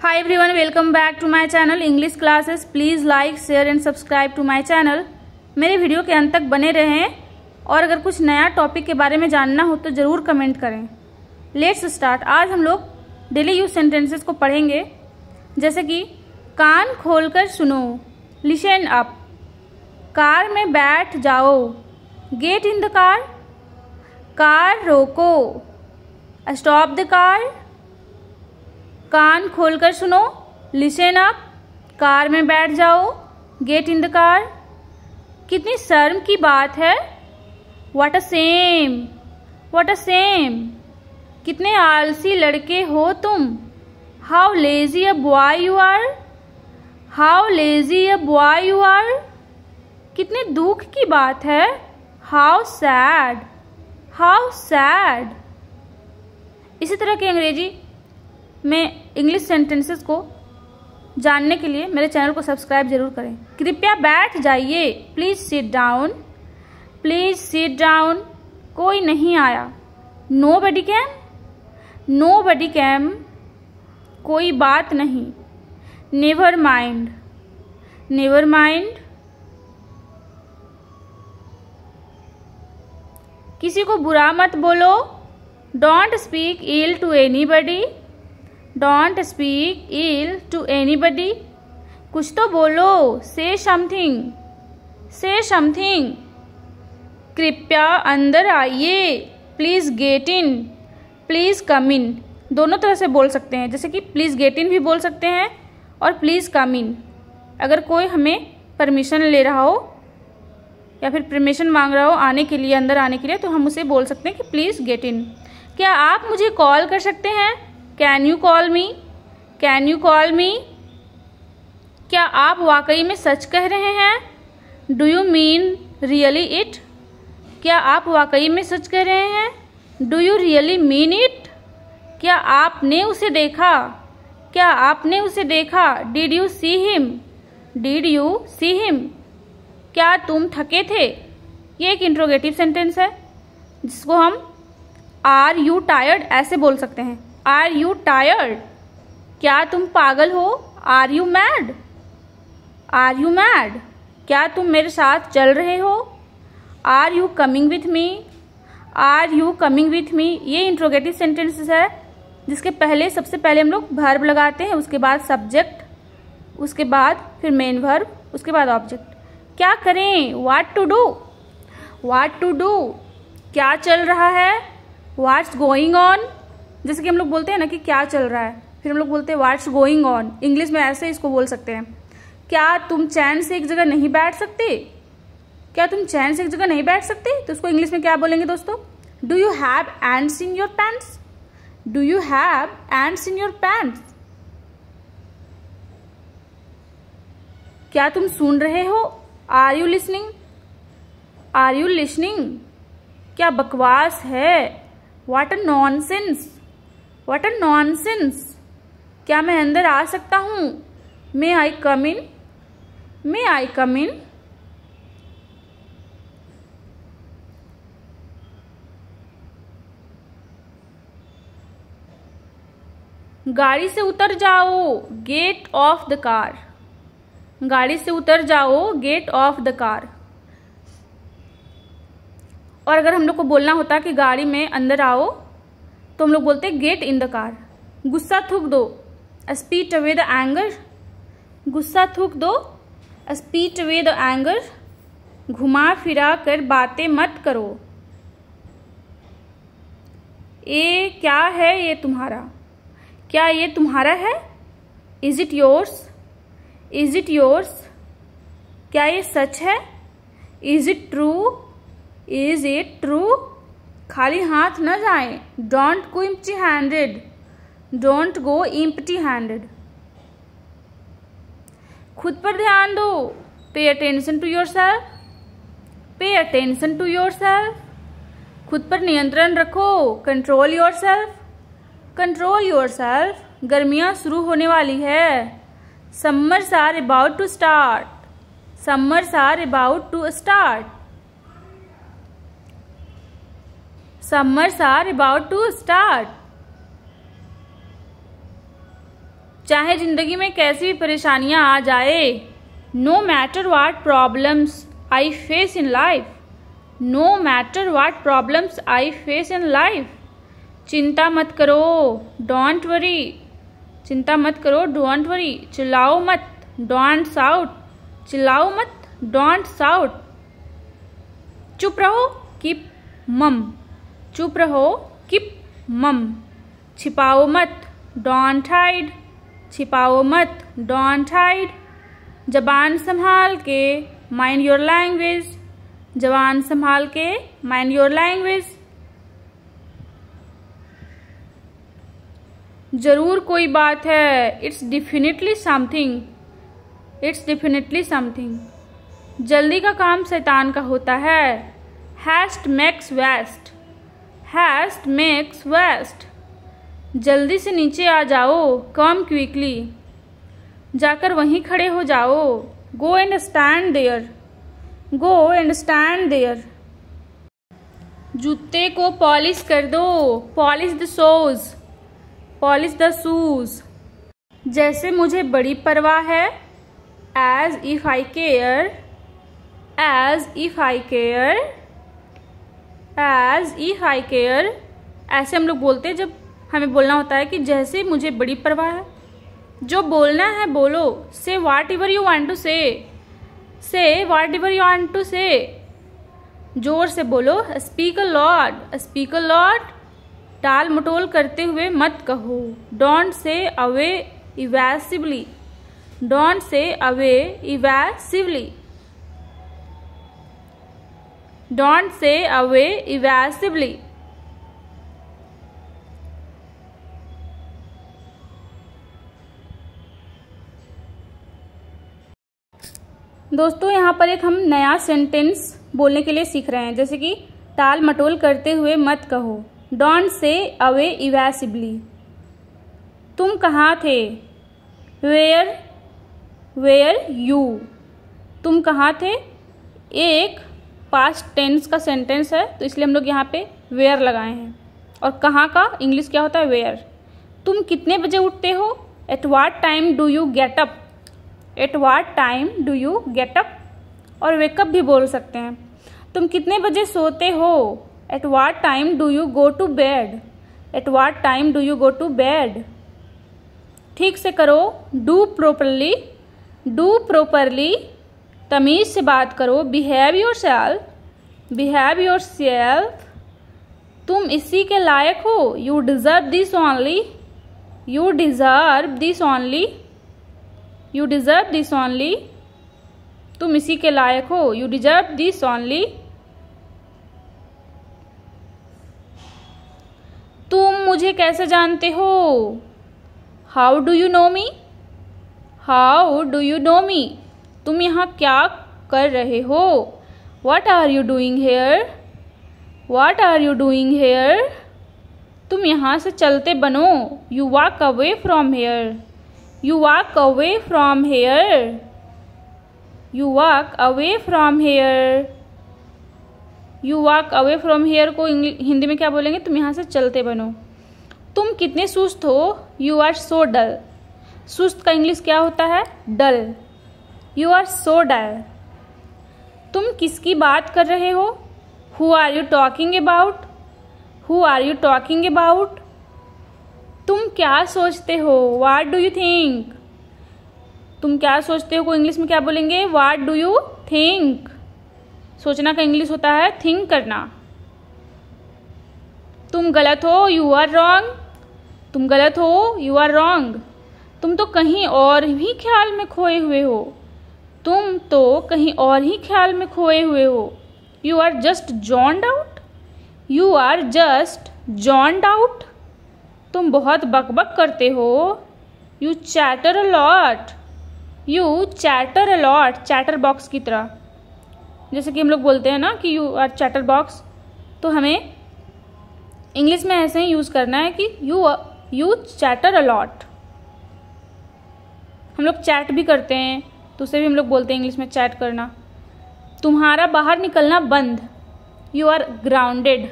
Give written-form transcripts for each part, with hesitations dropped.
Hi everyone, welcome back to my channel English classes. Please like, share and subscribe to my channel. मेरे video के अंत तक बने रहें और अगर कुछ नया टॉपिक के बारे में जानना हो तो ज़रूर कमेंट करें। Let's start. आज हम लोग डेली यूज सेंटेंसेस को पढ़ेंगे, जैसे कि कान खोलकर सुनो, लिसन अप, कार में बैठ जाओ, get in the car, car रोको, स्टॉप द कार, कान खोलकर सुनो, लिसन अप, कार में बैठ जाओ, गेट इन द कार। कितनी शर्म की बात है, what a shame, what a shame. कितने आलसी लड़के हो तुम, how lazy a boy you are, how lazy a boy you are. कितने दुख की बात है, हाउ सैड, हाउ सैड। इसी तरह के अंग्रेजी में इंग्लिश सेंटेंसेस को जानने के लिए मेरे चैनल को सब्सक्राइब जरूर करें। कृपया बैठ जाइए, please sit down, please sit down. कोई नहीं आया, नोबडी कैम, नोबडी कैम। कोई बात नहीं, नेवर माइंड, नेवर माइंड। किसी को बुरा मत बोलो, don't speak ill to anybody, don't speak ill to anybody. कुछ तो बोलो, से समथिंग, से समथिंग। कृपया अंदर आइए, please get in, please come in. दोनों तरह से बोल सकते हैं, जैसे कि प्लीज गेट इन भी बोल सकते हैं और प्लीज कम इन। अगर कोई हमें परमिशन ले रहा हो या फिर परमिशन मांग रहा हो आने के लिए, अंदर आने के लिए, तो हम उसे बोल सकते हैं कि प्लीज गेट इन। क्या आप मुझे कॉल कर सकते हैं, can you call me, can you call मी। क्या आप वाकई में सच कह रहे हैं, do you mean really it. क्या आप वाकई में सच कह रहे हैं, do you really mean it. क्या आपने उसे देखा, क्या आपने उसे देखा, did you see him, did you see him. क्या तुम थके थे। ये एक इंट्रोगेटिव सेंटेंस है जिसको हम आर यू टायर्ड ऐसे बोल सकते हैं, आर यू टायर्ड। क्या तुम पागल हो, are you mad, are you mad. क्या तुम मेरे साथ चल रहे हो, are you coming with me, are you coming with me. ये इंट्रोगेटिव सेंटेंसेस है जिसके पहले सबसे पहले हम लोग वर्ब लगाते हैं, उसके बाद सब्जेक्ट, उसके बाद फिर मेन वर्ब, उसके बाद ऑब्जेक्ट। क्या करें, what to do, what to do. क्या चल रहा है, व्हाट्स गोइंग ऑन। जैसे कि हम लोग बोलते हैं ना कि क्या चल रहा है, फिर हम लोग बोलते हैं व्हाट्स गोइंग ऑन। इंग्लिश में ऐसे इसको बोल सकते हैं। क्या तुम चैन से एक जगह नहीं बैठ सकते, क्या तुम चैन से एक जगह नहीं बैठ सकते, तो उसको इंग्लिश में क्या बोलेंगे दोस्तों, do you have ants in your pants, do you have ants in your pants. क्या तुम सुन रहे हो, are you listening, are you listening. क्या बकवास है, what a nonsense, what a nonsense. क्या मैं अंदर आ सकता हूं, मे आई कम इन, मे आई कम इन। गाड़ी से उतर जाओ, गेट ऑफ द कार, गाड़ी से उतर जाओ, गेट ऑफ द कार। और अगर हम लोग को बोलना होता कि गाड़ी में अंदर आओ, तो हम लोग बोलते गेट इन द कार। गुस्सा थूक दो, स्पीट अवे द एंगर, गुस्सा थूक दो, स्पीट अवे द एंगर। घुमा फिरा कर बातें मत करो, ये क्या है, ये तुम्हारा, क्या ये तुम्हारा है, is it yours, is it yours. क्या ये सच है, is it true, is it true. खाली हाथ न जाएं, don't go empty handed, don't go empty handed. खुद पर ध्यान दो, pay attention to yourself, pay attention to yourself. खुद पर नियंत्रण रखो, control yourself, control yourself. गर्मियां शुरू होने वाली है, summers are about to start, summers are about to start, summers are about to start. चाहे ज़िंदगी में कैसी भी परेशानियाँ आ जाए, no matter what problems I face in life, no matter what problems I face in life. चिंता मत करो, डोंट वरी, चिंता मत करो, डोंट वरी। चिल्लाओ मत, डोंट शाउट, चिल्लाओ मत, डोंट शाउट। चुप रहो, कीप मम, चुप रहो, कीप मम। छिपाओ मत, डोंट हाइड, छिपाओ मत, डोंट हाइड। जबान संभाल के, माइंड योर लैंग्वेज, जबान संभाल के, माइंड योर लैंग्वेज। जरूर कोई बात है, it's definitely something, it's definitely something. जल्दी का काम शैतान का होता है, haste makes waste, haste makes waste. जल्दी से नीचे आ जाओ, कम क्विकली, जाकर वहीं खड़े हो जाओ, go and stand there, go and stand there. जूते को पॉलिश कर दो, polish the shoes, polish the shoes. जैसे मुझे बड़ी परवाह है, as if I care, as if I care, as if I care. ऐसे हम लोग बोलते हैं जब हमें बोलना होता है कि जैसे मुझे बड़ी परवाह है। जो बोलना है बोलो, say whatever you want to say, say whatever you want to say. जोर से बोलो, speak a lot, speak a lot. टाल मटोल करते हुए मत कहो, don't say away evasively, don't say away evasively, don't say away evasively. दोस्तों यहाँ पर एक हम नया सेंटेंस बोलने के लिए सीख रहे हैं, जैसे कि टाल मटोल करते हुए मत कहो, डोंट से अवे इवैसिवली। तुम कहाँ थे, वेयर, वेयर यू, तुम कहाँ थे। एक पास्ट टेंस का सेंटेंस है तो इसलिए हम लोग यहाँ पे वेयर लगाए हैं। और कहाँ का इंग्लिश क्या होता है, वेयर। तुम कितने बजे उठते हो, at what time do you get up, at what time do you get up. और वेकअप भी बोल सकते हैं। तुम कितने बजे सोते हो, at what time do you go to bed, at what time do you go to bed. ठीक से करो, डू प्रॉपरली, डू प्रॉपरली। तमीज से बात करो, behave your self, behave your self. तुम इसी के लायक हो, you deserve this only, you deserve this only, you deserve this only. तुम इसी के लायक हो, यू डिजर्व दिस ओनली। तुम मुझे कैसे जानते हो, how do you know me, how do you know me. तुम यहाँ क्या कर रहे हो, what are you doing here, what are you doing here. तुम यहाँ से चलते बनो, you walk away from here, you walk away from here, you walk away from here. You walk away from here को हिंदी में क्या बोलेंगे, तुम यहाँ से चलते बनो। तुम कितने सुस्त हो, यू आर सो डल। सुस्त का इंग्लिश क्या होता है, डल। यू आर सो डल। तुम किसकी बात कर रहे हो, who are you talking about, who are you talking about. तुम क्या सोचते हो, व्हाट डू यू थिंक। तुम क्या सोचते हो को इंग्लिश में क्या बोलेंगे, व्हाट डू यू थिंक। सोचना का इंग्लिश होता है थिंक करना। तुम गलत हो, यू आर रॉन्ग, तुम गलत हो, यू आर रॉन्ग। तुम तो कहीं और ही ख्याल में खोए हुए हो, तुम तो कहीं और ही ख्याल में खोए हुए हो। You are just zoned out, you are just zoned out. तुम बहुत बकबक करते हो, you chatter a lot, you chatter a lot. Chatterbox की तरह, जैसे कि हम लोग बोलते हैं ना कि यू आर चैटर बॉक्स, तो हमें इंग्लिश में ऐसे ही यूज करना है कि यू चैटर अ लॉट। हम लोग चैट भी करते हैं तो उसे भी हम लोग बोलते हैं इंग्लिश में चैट करना। तुम्हारा बाहर निकलना बंद, you are grounded,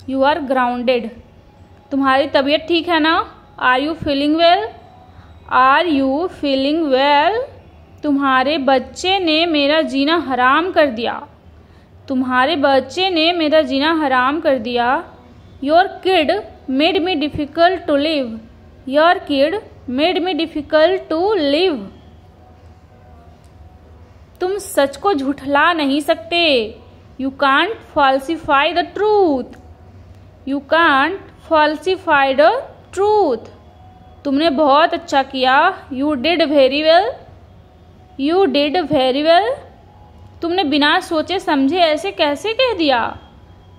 you are grounded. तुम्हारी तबीयत ठीक है ना, are you feeling well, are you feeling well? तुम्हारे बच्चे ने मेरा जीना हराम कर दिया। तुम्हारे बच्चे ने मेरा जीना हराम कर दिया। Your kid made me difficult to live. Your kid made me difficult to live. तुम सच को झूठला नहीं सकते। You can't falsify the truth. You can't falsify the truth. तुमने बहुत अच्छा किया। You did very well. You did very well. तुमने बिना सोचे समझे ऐसे कैसे कह दिया?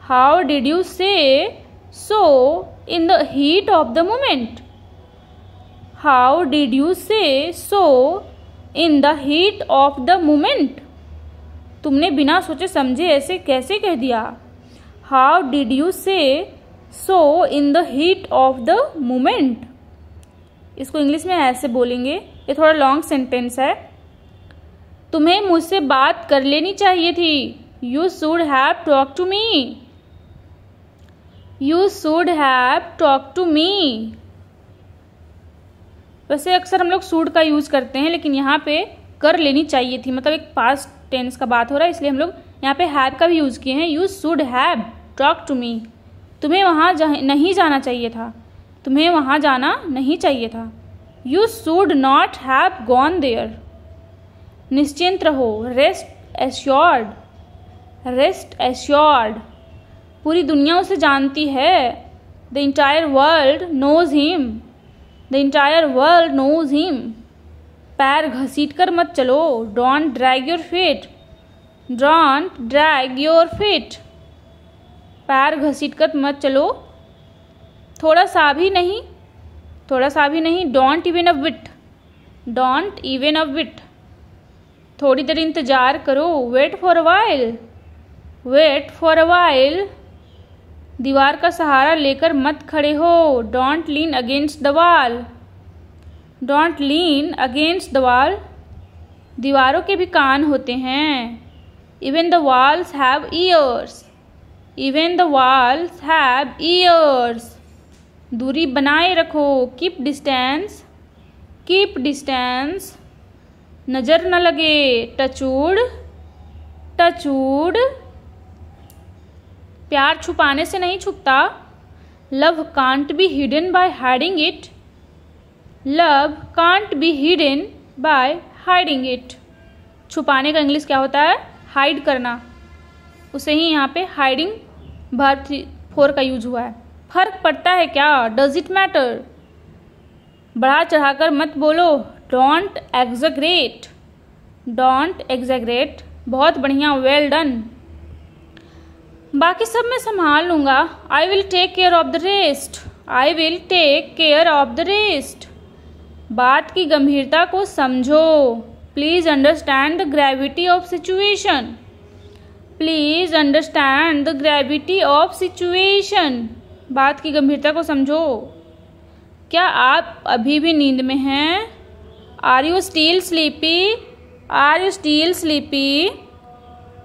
How did you say so in the heat of the moment? How did you say so in the heat of the moment? तुमने बिना सोचे समझे ऐसे कैसे कह दिया? How did you say so in the heat of the moment? इसको English में ऐसे बोलेंगे, ये थोड़ा लॉन्ग सेंटेंस है। तुम्हें मुझसे बात कर लेनी चाहिए थी। You should have talk to me. You should have talk to me. वैसे अक्सर हम लोग शुड का यूज करते हैं, लेकिन यहाँ पे कर लेनी चाहिए थी, मतलब एक पास्ट टेंस का बात हो रहा है, इसलिए हम लोग यहाँ पे हैव का भी यूज किए हैं। You should have talk to me. तुम्हें वहाँ नहीं जाना चाहिए था। तुम्हें वहाँ जाना नहीं चाहिए था। You should not have gone there. निश्चिंत रहो। Rest assured. Rest assured. पूरी दुनिया उसे जानती है। The entire world knows him. The entire world knows him. पैर घसीट कर मत चलो। Don't drag your feet. Don't drag your feet. पैर घसीट कर मत चलो। थोड़ा सा भी नहीं। थोड़ा सा भी नहीं। Don't even a bit. Don't even a bit. थोड़ी देर इंतजार करो। Wait for a while. Wait for a while. दीवार का सहारा लेकर मत खड़े हो। Don't lean against the wall. Don't lean against the wall. दीवारों के भी कान होते हैं। Even the walls have ears. Even the walls have ears. दूरी बनाए रखो। Keep distance. Keep distance. नजर न लगे। टचवुड। टचवुड। प्यार छुपाने से नहीं छुपता। Love can't be hidden by hiding it. Love can't be hidden by hiding it. छुपाने का इंग्लिश क्या होता है? हाइड करना। उसे ही यहाँ पे हाइडिंग वर्ब फोर का यूज हुआ है। फर्क पड़ता है क्या? Does it matter? बढ़ा चढ़ाकर मत बोलो। Don't exaggerate. Don't exaggerate. बहुत बढ़िया। Well done. बाकी सब मैं संभाल लूंगा। I will take care of the rest. I will take care of the rest. बात की गंभीरता को समझो। Please understand the gravity of situation. Please understand the gravity of situation. बात की गंभीरता को समझो। क्या आप अभी भी नींद में हैं? Are you still sleepy? Are you still sleepy?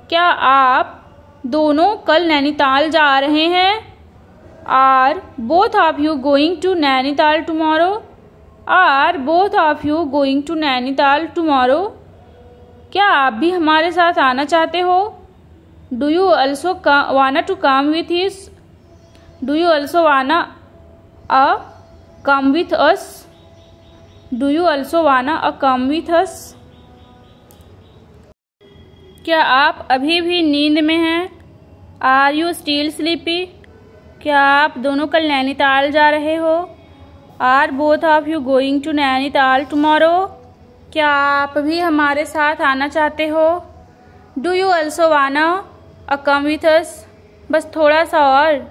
क्या आप दोनों कल नैनीताल जा रहे हैं? Are both of you going to Nainital tomorrow? Are both of you going to Nainital tomorrow? क्या आप भी हमारे साथ आना चाहते हो? Do you also wanna to come with his? Do you also wanna a come with us? Do you also wanna a come with अस? क्या आप अभी भी नींद में हैं? Are you still sleepy? क्या आप दोनों कल नैनीताल जा रहे हो? Are both of you going to Nainital tomorrow? क्या आप भी हमारे साथ आना चाहते हो? Do you also wanna a come with अस? बस थोड़ा सा और।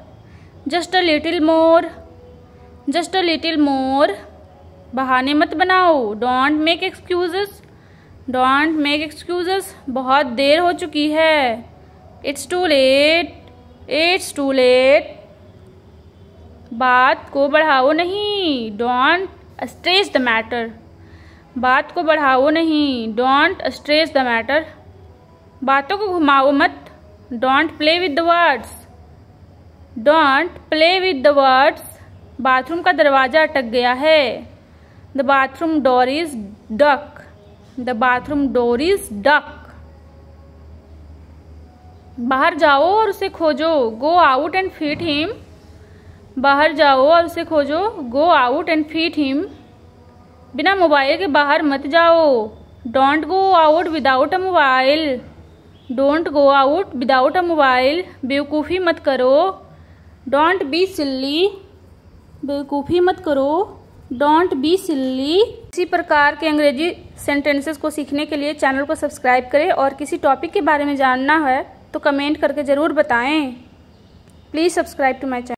Just a little more. Just a little more. बहाने मत बनाओ। Don't make excuses. Don't make excuses. बहुत देर हो चुकी है। It's too late. It's too late. बात को बढ़ाओ नहीं। Don't stress the matter. बात को बढ़ाओ नहीं। Don't stress the matter. बातों को घुमाओ मत। Don't play with the words. Don't play with the words. Bathroom का दरवाजा अटक गया है। The bathroom door is duck, the bathroom door is duck. बाहर जाओ और उसे खोजो, go out and feed him, बाहर जाओ और उसे खोजो, go out and feed him. बिना मोबाइल के बाहर मत जाओ, don't go out without a mobile, don't go out without a mobile. बेवकूफ़ी मत करो, डोंट बी सिल्ली, बेवकूफ़ी मत करो, डोंट बी सिल्ली। इसी प्रकार के अंग्रेजी सेंटेंसेस को सीखने के लिए चैनल को सब्सक्राइब करें और किसी टॉपिक के बारे में जानना है तो कमेंट करके ज़रूर बताएं। Please subscribe to my channel.